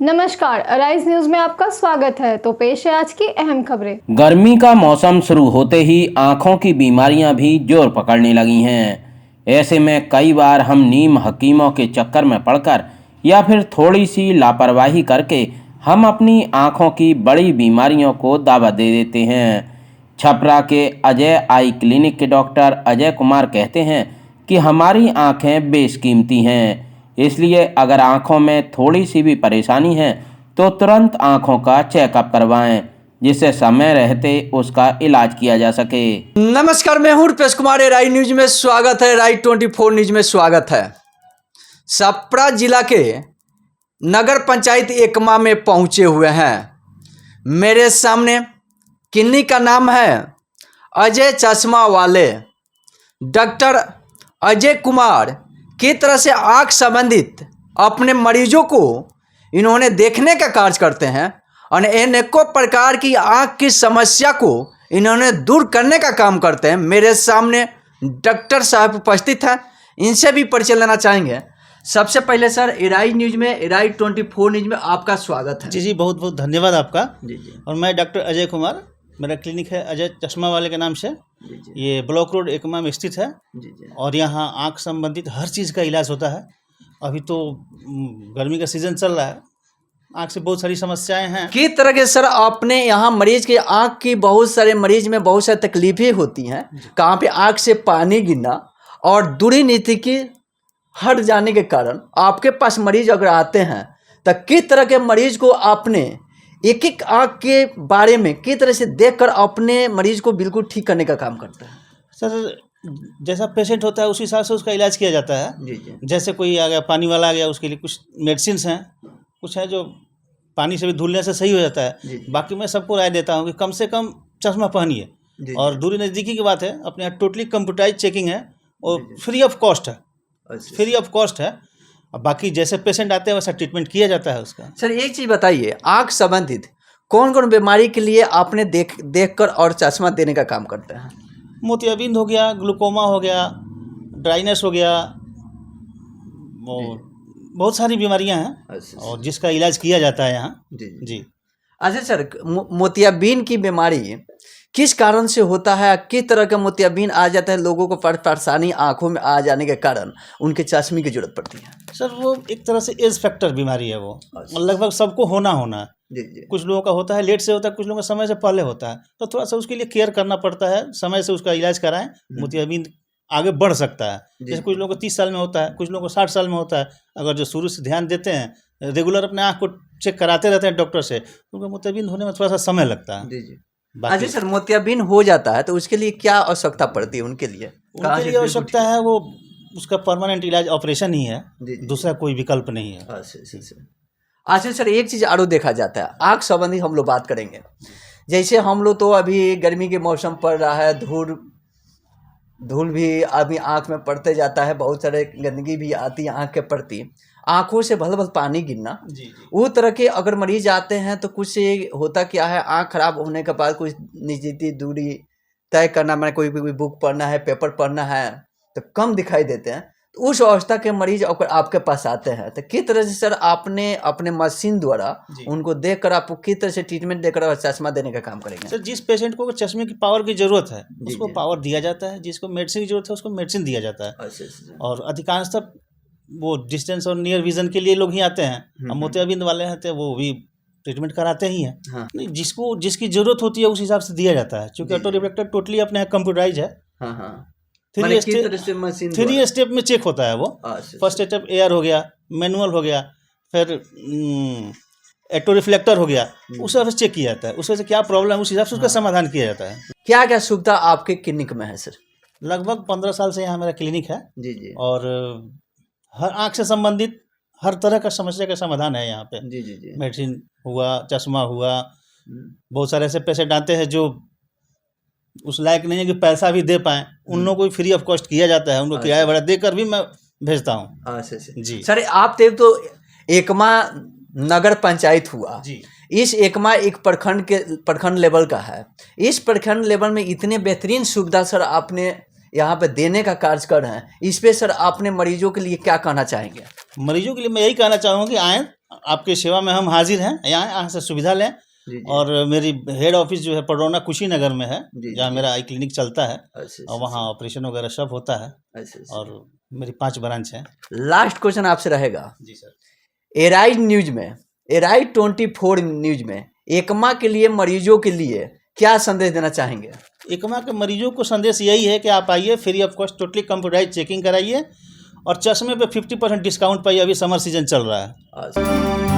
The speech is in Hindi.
नमस्कार, अराइज न्यूज में आपका स्वागत है। तो पेश है आज की अहम खबरें। गर्मी का मौसम शुरू होते ही आंखों की बीमारियां भी जोर पकड़ने लगी हैं। ऐसे में कई बार हम नीम हकीमों के चक्कर में पड़कर या फिर थोड़ी सी लापरवाही करके हम अपनी आंखों की बड़ी बीमारियों को दावा दे देते हैं। छपरा के अजय आई क्लिनिक के डॉक्टर अजय कुमार कहते हैं कि हमारी आंखें बेशकीमती हैं, इसलिए अगर आंखों में थोड़ी सी भी परेशानी है तो तुरंत आंखों का चेकअप करवाएं, जिससे समय रहते उसका इलाज किया जा सके। नमस्कार, मैं हूं रुपेश कुमार। राई न्यूज में स्वागत है। राई 24 न्यूज में स्वागत है। छपरा जिला के नगर पंचायत एकमा में पहुंचे हुए हैं। मेरे सामने क्लिनिक का नाम है अजय चश्मा वाले। डॉक्टर अजय कुमार की तरह से आँख संबंधित अपने मरीजों को इन्होंने देखने का कार्य करते हैं और अनेकों प्रकार की आँख की समस्या को इन्होंने दूर करने का काम करते हैं। मेरे सामने डॉक्टर साहब उपस्थित हैं, इनसे भी परिचय लेना चाहेंगे। सबसे पहले सर, राई न्यूज में, राई 24 न्यूज में आपका स्वागत है। जी, बहुत बहुत धन्यवाद आपका। जी। और मैं डॉक्टर अजय कुमार, मेरा क्लिनिक है अजय चश्मा वाले के नाम से। ये ब्लॉक रोड एकमा में स्थित है। और यहाँ आँख संबंधित हर चीज़ का इलाज होता है। अभी तो गर्मी का सीज़न चल रहा है, आँख से बहुत सारी समस्याएं हैं। किस तरह के सर आपने यहाँ मरीज के आँख की, बहुत सारे मरीज में बहुत सारी तकलीफें होती हैं, कहाँ पे आँख से पानी गिरना और दूरी नीति की हट जाने के कारण आपके पास मरीज अगर आते हैं तो किस तरह के मरीज को आपने एक एक आँख के बारे में किस तरह से देखकर अपने मरीज को बिल्कुल ठीक करने का काम करता है? सर, जैसा पेशेंट होता है उस हिसाब से उसका इलाज किया जाता है। जी। जैसे कोई आ गया, पानी वाला आ गया, उसके लिए कुछ मेडिसिन हैं, कुछ है जो पानी से भी धुलने से सही हो जाता है। बाकी मैं सबको राय देता हूँ कि कम से कम चश्मा पहनिए। और दूरी नज़दीकी की बात है, अपने यहाँ टोटली कंप्यूटराइज चेकिंग है और फ्री ऑफ कॉस्ट है। फ्री ऑफ कॉस्ट है। अब बाकी जैसे पेशेंट आते हैं वैसा ट्रीटमेंट किया जाता है उसका। सर, एक चीज़ बताइए, आँख संबंधित कौन कौन बीमारी के लिए आपने देख कर और चश्मा देने का काम करते हैं? मोतियाबिंद हो गया, ग्लूकोमा हो गया, ड्राइनेस हो गया, और बहुत सारी बीमारियां हैं और जिसका इलाज किया जाता है यहाँ। जी। अच्छा सर, मोतियाबिंद की बीमारी किस कारण से होता है? किस तरह का मोतियाबिंद आ जाता है? लोगों को परेशानी आंखों में आ जाने के कारण उनके चश्मे की जरूरत पड़ती है। सर, वो एक तरह से एज फैक्टर बीमारी है। वो लगभग सबको होना है। जी। कुछ लोगों का होता है लेट से होता है, कुछ लोगों का समय से पहले होता है, तो थोड़ा सा उसके लिए केयर करना पड़ता है, समय से उसका इलाज कराएं। मोतियाबिंद आगे बढ़ सकता है। जैसे कुछ लोगों को 30 साल में होता है, कुछ लोगों को 60 साल में होता है। अगर जो शुरू से ध्यान देते हैं, रेगुलर अपने आँख को चेक कराते रहते हैं डॉक्टर से, तो उनका मोतियाबिंद होने में थोड़ा सा समय लगता है। जी। अच्छा सर, मोतियाबिंद हो जाता है तो उसके लिए क्या आवश्यकता पड़ती है? उनके लिए आवश्यकता है वो उसका परमानेंट इलाज ऑपरेशन ही है। दूसरा कोई विकल्प नहीं है। अच्छा सर, एक चीज़ आरो देखा जाता है, आँख संबंधी हम लोग बात करेंगे। जैसे हम लोग तो अभी गर्मी के मौसम पड़ रहा है, धूल भी अभी आँख में पड़ते जाता है, बहुत सारे गंदगी भी आती है आँख के प्रति, आँखों से भल भल पानी गिरना। वो तरह के अगर मरीज आते हैं तो कुछ होता क्या है, आँख खराब होने के बाद कुछ निश्चित दूरी तय करना, मैंने कोई भी बुक पढ़ना है, पेपर पढ़ना है, तो कम दिखाई देते हैं। तो उस अवस्था के मरीज अगर आपके पास आते हैं तो किस तरह से सर आपने अपने मशीन द्वारा उनको देखकर आपको किस तरह से ट्रीटमेंट देकर चश्मा देने का काम करेंगे? सर, जिस पेशेंट को चश्मे की पावर की जरूरत है उसको पावर दिया जाता है, जिसको मेडिसिन की जरूरत है उसको मेडिसिन दिया जाता है। और अधिकांशतः वो डिस्टेंस और नियर विजन के लिए लोग ही आते हैं। अब मोतियाबिंद वाले हैं तो वो भी ट्रीटमेंट कराते ही हैं। नहीं, जिसकी जरूरत होती है उस हिसाब से दिया जाता है, क्योंकि ऑटो रिफ्लेक्टर टोटली अपने यहाँ कंप्यूटराइज है। 3 स्टेप में चेक होता है वो। फर्स्ट स्टेप एयर हो गया, मैनुअल हो गया, फिर ऑटो रिफ्लेक्टर हो गया, उस हिसाब से चेक किया जाता है। उस वजह से क्या प्रॉब्लम है उस हिसाब से उसका समाधान किया जाता है। क्या क्या सुविधा आपके क्लिनिक में है सर? लगभग 15 साल से यहाँ मेरा क्लिनिक है। जी। और हर आँख से संबंधित हर तरह का समस्या का समाधान है यहाँ पे। जी। मेडिसिन हुआ, चश्मा हुआ। बहुत सारे ऐसे पेशेंट आते हैं जो उस लायक नहीं है कि पैसा भी दे पाएँ, उन लोगों को भी फ्री ऑफ कॉस्ट किया जाता है। उनको किराया भाड़ा देकर भी मैं भेजता हूँ। जी सर, आप देख तो एकमा नगर पंचायत हुआ जी। इस एकमा एक प्रखंड लेवल का है। इस प्रखंड लेवल में इतने बेहतरीन सुविधा सर आपने यहाँ पे देने का कार्य कर रहे हैं। इस पे सर आपने मरीजों के लिए क्या कहना चाहेंगे? मरीजों के लिए मैं यही कहना चाहूँगा कि आएँ, आपकी सेवा में हम हाजिर हैं। यहाँ से सुविधा लें। जी। और मेरी हेड ऑफिस जो है पडरौना कुशीनगर में है, जी, जहाँ मेरा आई क्लिनिक चलता है। अच्छा, और वहाँ ऑपरेशन वगैरह सब होता है। अच्छा। और मेरी 5 ब्रांच हैं। लास्ट क्वेश्चन आपसे रहेगा, जी सर। एराई न्यूज में, एराई 24 न्यूज में एकमा के लिए मरीजों के लिए क्या संदेश देना चाहेंगे? एकमा के मरीजों को संदेश यही है कि आप आइए, free of cost totally computerise checking कराइए और चश्मे पे 50% डिस्काउंट पाइए। अभी समर सीजन चल रहा है। अच्छा।